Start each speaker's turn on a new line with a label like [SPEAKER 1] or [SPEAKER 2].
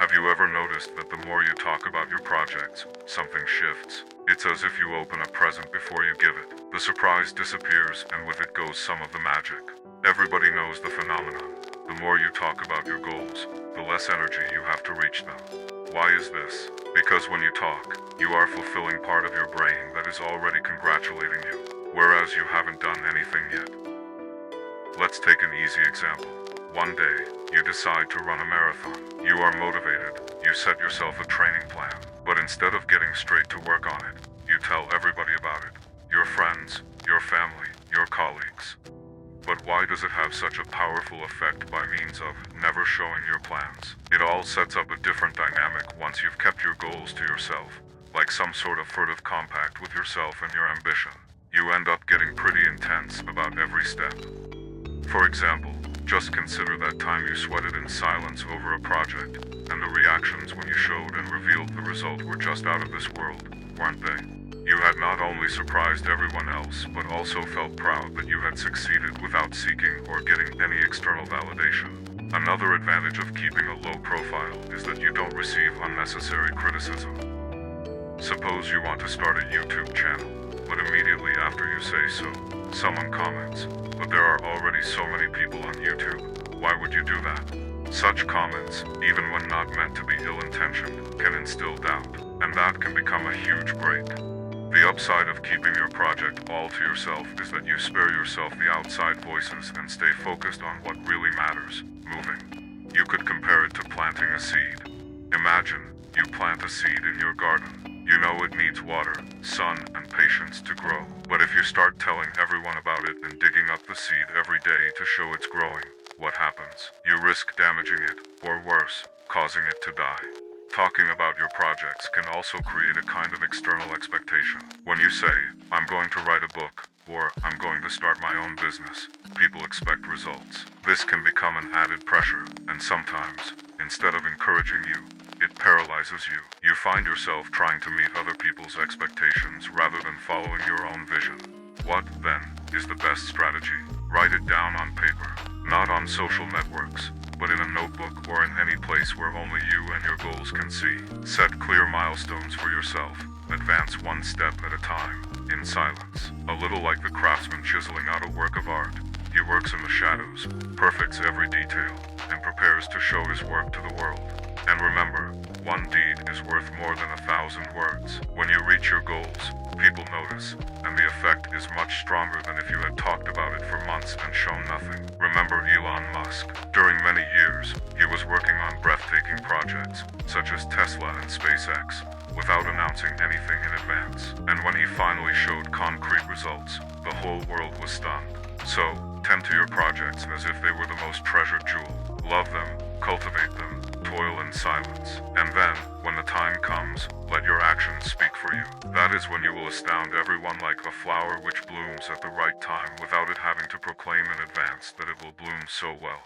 [SPEAKER 1] Have you ever noticed that the more you talk about your projects, something shifts? It's as if you open a present before you give it. The surprise disappears, and with it goes some of the magic. Everybody knows the phenomenon. The more you talk about your goals, the less energy you have to reach them. Why is this? Because when you talk, you are fulfilling part of your brain that is already congratulating you, whereas you haven't done anything yet. Let's take an easy example. One day, you decide to run a marathon. You are motivated, you set yourself a training plan, but instead of getting straight to work on it, you tell everybody about it. Your friends, your family, your colleagues. But why does it have such a powerful effect by means of never showing your plans? It all sets up a different dynamic once you've kept your goals to yourself, like some sort of furtive compact with yourself and your ambition. You end up getting pretty intense about every step. For example, just consider that time you sweated in silence over a project, and the reactions when you showed and revealed the result were just out of this world, weren't they? You had not only surprised everyone else, but also felt proud that you had succeeded without seeking or getting any external validation. Another advantage of keeping a low profile is that you don't receive unnecessary criticism. Suppose you want to start a YouTube channel, but immediately after you say so, someone comments, "But there are already so many people on YouTube. Why would you do that?" Such comments, even when not meant to be ill-intentioned, can instill doubt, and that can become a huge break. The upside of keeping your project all to yourself is that you spare yourself the outside voices and stay focused on what really matters, moving. You could compare it to planting a seed. Imagine, you plant a seed in your garden. You know it needs water, sun, and patience to grow. But if you start telling everyone about it and digging up the seed every day to show it's growing, what happens? You risk damaging it, or worse, causing it to die. Talking about your projects can also create a kind of external expectation. When you say, "I'm going to write a book," or "I'm going to start my own business," people expect results. This can become an added pressure, and sometimes, instead of encouraging you, it paralyzes you. You find yourself trying to meet other people's expectations rather than following your own vision. What, then, is the best strategy? Write it down on paper, not on social networks, but in a notebook or in any place where only you and your goals can see. Set clear milestones for yourself. Advance one step at a time, in silence. A little like the craftsman chiseling out a work of art. He works in the shadows, perfects every detail, and prepares to show his work to the world. And remember, one deed is worth more than 1,000 words. When you reach your goals, people notice, and the effect is much stronger than if you had talked about it for months and shown nothing. Remember Elon Musk. During many years, he was working on breathtaking projects, such as Tesla and SpaceX, without announcing anything in advance. And when he finally showed concrete results, the whole world was stunned. So, tend to your projects as if they were the most treasured jewel. Love them, cultivate them, toil in silence. And then, when the time comes, let your actions speak for you. That is when you will astound everyone like a flower which blooms at the right time without it having to proclaim in advance that it will bloom so well.